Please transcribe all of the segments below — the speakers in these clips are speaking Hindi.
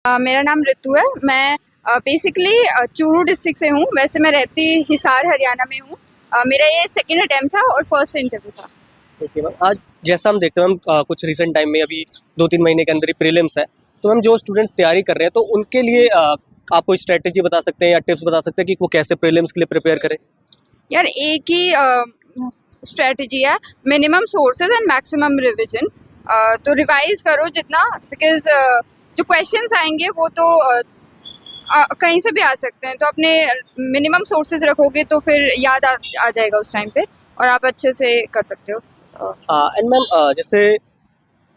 मेरा नाम ऋतु है। मैं बेसिकली चूरू डिस्ट्रिक्ट से हूँ। वैसे मैं रहती हिसार हरियाणा में हूँ। मेरा ये सेकंड अटेम्प्ट था और फर्स्ट इंटरव्यू था। ओके मैम, आज जैसा हम देखते हैं मैम, कुछ रिसेंट टाइम में अभी 2-3 महीने के अंदर ही प्रीलिम्स है। तो मैम जो स्टूडेंट्स तैयारी कर रहे हैं तो उनके लिए आप कोई स्ट्रेटेजी बता सकते हैं या टिप्स बता सकते हैं कि वो कैसे प्रीलिम्स के लिए प्रिपेयर करें? यार एक ही स्ट्रेटजी है, minimum sources and maximum revision. तो रिवाइज करो जितना, बिकॉज जो क्वेश्चंस आएंगे वो तो कहीं से भी आ सकते हैं। तो अपने मिनिमम सोर्सेज रखोगे तो फिर याद आ जाएगा उस टाइम पे और आप अच्छे से कर सकते हो। एंड मैम जैसे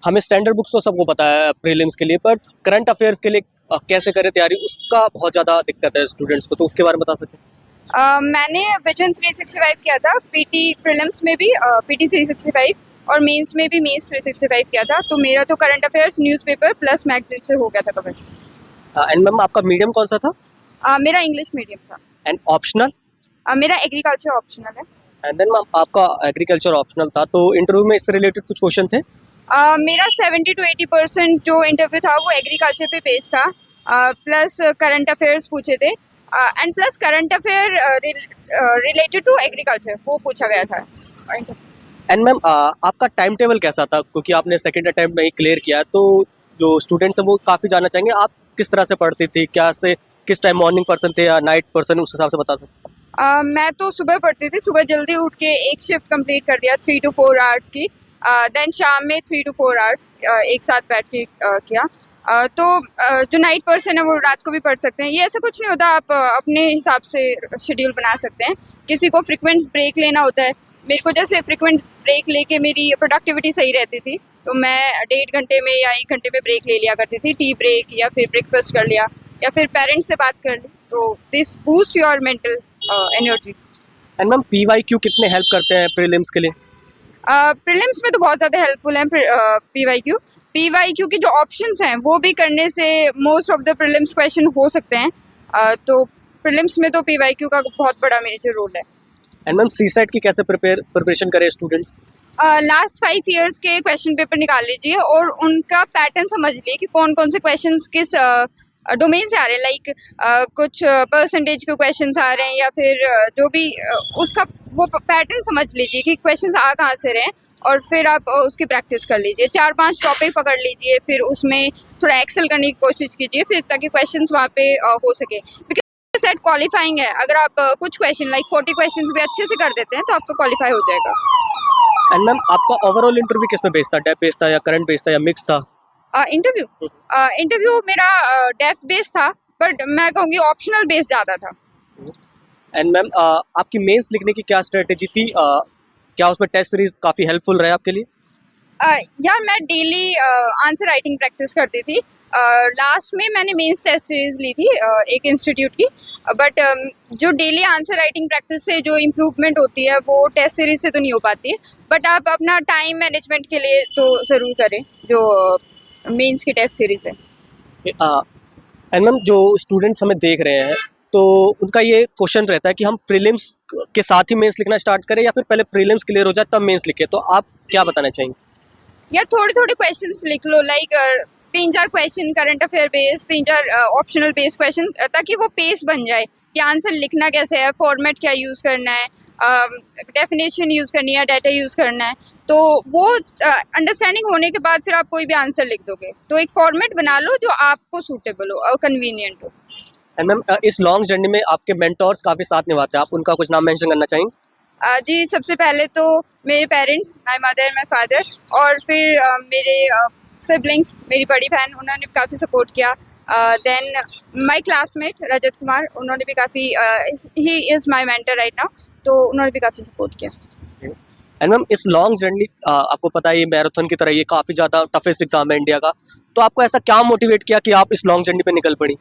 हमें स्टैंडर्ड बुक्स तो सबको पता है प्रीलिम्स के लिए, बट करंट अफेयर्स के लिए कैसे करें तैयारी, उसका बहुत ज़्यादा दिक्कत है स्टूडेंट्स को, तो उसके बारे में बता सकते हैं? मैंने विजन 365 किया था, पीटी प्रीलिम्स में भी पीटी 365 और मेंस में भी मेंस 365 किया था। तो मेरा तो current affairs, newspaper plus magazine से हो गया था कवर। एंड मैम आपका मीडियम कौन सा था? मेरा इंग्लिश मीडियम था। And optional? मेरा एग्रीकल्चर ऑप्शनल है। एंड देन मैम आपका एग्रीकल्चर ऑप्शनल था, तो इंटरव्यू में इससे रिलेटेड कुछ क्वेश्चन थे? मेरा 70 to 80% जो इंटरव्यू था वो एग्रीकल्चर पे बेस्ड था, प्लस करंट अफेयर्स पूछे थे and plus current affair related to agriculture वो पूछा गया था। एंड मैम आपका टाइम टेबल कैसा था, क्योंकि आपने सेकंड अटेम्प्ट में ही क्लियर किया, तो जो स्टूडेंट्स हैं वो काफ़ी जानना चाहेंगे आप किस तरह से पढ़ती थी, क्या से किस टाइम मॉर्निंग पर्सन थे या नाइट पर्सन, उस हिसाब से बता सकते? मैं तो सुबह पढ़ती थी, सुबह जल्दी उठ के एक शिफ्ट कंप्लीट कर दिया 3 to 4 आवर्स की, देन शाम में 3 to 4 आवर्स एक साथ बैठ के किया। तो जो नाइट पर्सन है वो रात को भी पढ़ सकते हैं। ये ऐसा कुछ नहीं होता, आप अपने हिसाब से शेड्यूल बना सकते हैं। किसी को फ्रिक्वेंट ब्रेक लेना होता है, मेरे को जैसे फ्रिक्वेंट ब्रेक लेके मेरी प्रोडक्टिविटी सही रहती थी, तो मैं 1.5 घंटे में या 1 घंटे में ब्रेक ले लिया करती थी, टी ब्रेक या फिर ब्रेकफास्ट कर लिया या फिर पेरेंट्स से बात कर ली। तो this boost your mental energy. And ma'am PYQ कितने हेल्प करते हैं प्रीलिम्स के लिए? प्रीलिम्स में तो बहुत ज़्यादा हेल्पफुल हैं पीवाईक्यू के जो ऑप्शंस हैं वो भी करने से most of the prelims question हो सकते हैं। तो प्रीलिम्स में तो पीवाईक्यू का बहुत बड़ा मेजर रोल है। एंड मैम सीसेट की कैसे प्रिपरेशन करें स्टूडेंट्स? लास्ट 5 ईयर्स के क्वेश्चन पेपर निकाल लीजिए और उनका पैटर्न समझ लीजिए कि कौन कौन से क्वेश्चंस किस डोमेन से आ रहे हैं। लाइक कुछ परसेंटेज के क्वेश्चंस आ रहे हैं या फिर जो भी उसका वो पैटर्न समझ लीजिए कि क्वेश्चंस आ कहाँ से रहे हैं और फिर आप उसकी प्रैक्टिस कर लीजिए। 4-5 टॉपिक पकड़ लीजिए, फिर उसमें थोड़ा एक्सेल करने की कोशिश कीजिए, फिर ताकि क्वेश्चंस वहाँ पे हो सके। बिकॉज सेट क्वालिफाइंग है, अगर आप कुछ क्वेश्चन लाइक 40 क्वेश्चन भी अच्छे से कर देते हैं तो आपका क्वालिफाई हो जाएगा। एंड मैम आपका ओवरऑल इंटरव्यू किस में बेस्ड था, डेफ बेस्ड था या करंट बेस्ड था या मिक्स था? इंटरव्यू मेरा डेफ बेस्ड था, बट मैं कहूँगी ऑप्शनल बेस्ड ज़्यादा था। एंड मैम आपकी मेंस लिखने की क्या स्ट्रेटेजी थी, क्या उसमें टेस्ट सीरीज काफ़ी हेल्पफुल रहे आपके लिए? यार मैं डेली आंसर राइटिंग प्रैक्टिस करती थी। लास्ट में मैंने मेंस टेस्ट सीरीज ली थी एक इंस्टीट्यूट की, बट जो डेली आंसर राइटिंग प्रैक्टिस से जो इम्प्रूवमेंट होती है वो टेस्ट सीरीज से तो नहीं हो पाती है। बट आप अपना टाइम मैनेजमेंट के लिए तो ज़रूर करें जो मेंस की टेस्ट सीरीज है। एंड मैम जो स्टूडेंट्स हमें देख रहे हैं तो उनका ये क्वेश्चन रहता है कि हम प्रीलिम्स के साथ ही मेंस लिखना स्टार्ट करें या फिर पहले प्रीलिम्स क्लियर हो जाए तब मेंस लिखें, तो आप क्या बताना चाहेंगे? या थोड़े थोड़े क्वेश्चंस लिख लो, like 3-4 question current affair based, 3-4 optional based question, ताकि वो पेस बन जाए कि आंसर लिखना कैसे है, फॉर्मेट क्या यूज़ करना है, डेफिनेशन यूज़ करनी है, डाटा यूज़ करना है। तो वो अंडरस्टैंडिंग होने के बाद फिर आप कोई भी आंसर लिख दोगे। तो एक फॉर्मेट बना लो जो आपको सूटेबल हो और कन्वीनियंट हो। एंड मैम इस लॉन्ग जर्नी में आपके मेंटोर्स काफ़ी साथ निभाते हैं, आप उनका कुछ नाम मेंशन करना चाहेंगे? जी, सबसे पहले तो मेरे parents, my mother, my father, और फिर मेरे सिबलिंग्स, मेरी बड़ी बहन, उन्होंने भी काफ़ी सपोर्ट किया। Then my classmate Rajat Kumar, उन्होंने भी काफ़ी, he is my mentor right now, तो उन्होंने भी काफ़ी सपोर्ट किया। एंड मैम इस लॉन्ग जर्नी, आपको पता है ये मैराथन की तरह ये काफ़ी ज़्यादा टफेस्ट एग्जाम है इंडिया का, तो आपको ऐसा क्या मोटिवेट किया कि आप इस लॉन्ग जर्नी पे निकल पड़ी?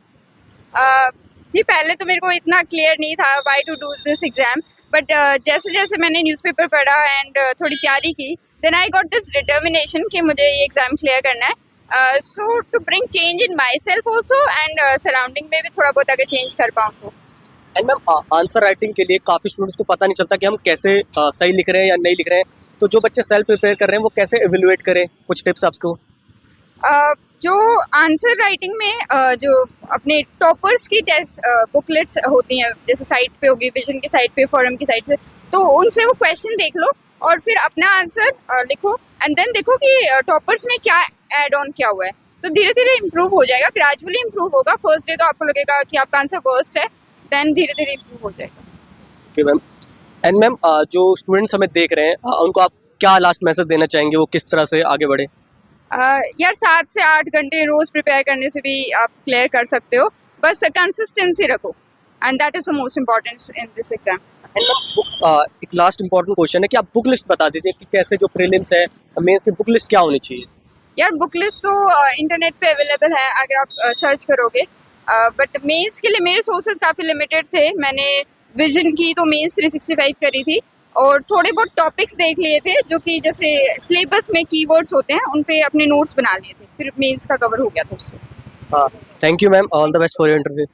जी, पहले तो मेरे को इतना क्लियर नहीं था why to do this exam, but जैसे जैसे मैंने न्यूज़पेपर पढ़ा एंड थोड़ी तैयारी की, then I got this determination कि मुझे ये एग्ज़ाम क्लियर करना है। So to bring change in myself also and surrounding में भी थोड़ा बहुत अगर चेंज कर पाऊँ तो। एंड मैम आंसर राइटिंग के लिए काफ़ी स्टूडेंट्स को पता नहीं चलता कि हम कैसे सही लिख रहे हैं या नहीं लिख रहे हैं, तो जो बच्चे सेल्फ प्रिपेयर कर रहे हैं वो कैसे एवेलुएट करें, कुछ टिप्स आपको? जो आंसर राइटिंग में जो अपने टॉपर्स की टेस्ट बुकलेट्स होती हैं, जैसे साइट पे होगी, विजन की साइट पे, फोरम की साइट से, तो उनसे वो क्वेश्चन देख लो और फिर अपना आंसर लिखो एंड देन देखो कि टॉपर्स में क्या ऐड ऑन किया हुआ है। तो धीरे धीरे इम्प्रूव हो जाएगा, ग्रेजुअली इम्प्रूव होगा। फर्स्ट डे तो आपको लगेगा कि आपका आंसर वर्स्ट है, देन धीरे धीरे इम्प्रूव हो जाएगा। Okay ma'am. एंड मैम जो स्टूडेंट्स हमें देख रहे हैं उनको आप क्या लास्ट मैसेज देना चाहेंगे, वो किस तरह से आगे बढ़े? यार 7 से 8 घंटे रोज प्रिपेयर करने से भी आप क्लियर कर सकते हो, बस कंसिस्टेंसी रखो and that is the most important in this exam. And ma'am एक लास्ट इंपॉर्टेंट क्वेश्चन है कि आप बुक लिस्ट बता दीजिए कि कैसे जो प्रीलिम्स है, मेंस की बुक लिस्ट क्या होनी चाहिए? यार बुक लिस्ट तो इंटरनेट पे अवेलेबल है अगर आप सर्च करोगे, बट मेंस के लिए मेरे सोर्सेज काफ़ी लिमिटेड थे। मैंने विजन की तो मेंस 365 करी थी और थोड़े बहुत टॉपिक्स देख लिए थे जो कि जैसे सिलेबस में कीवर्ड्स होते हैं उन पे अपने नोट्स बना लिए थे, फिर मेंस का कवर हो गया था उससे। हाँ, thank you ma'am, all the best for your interview.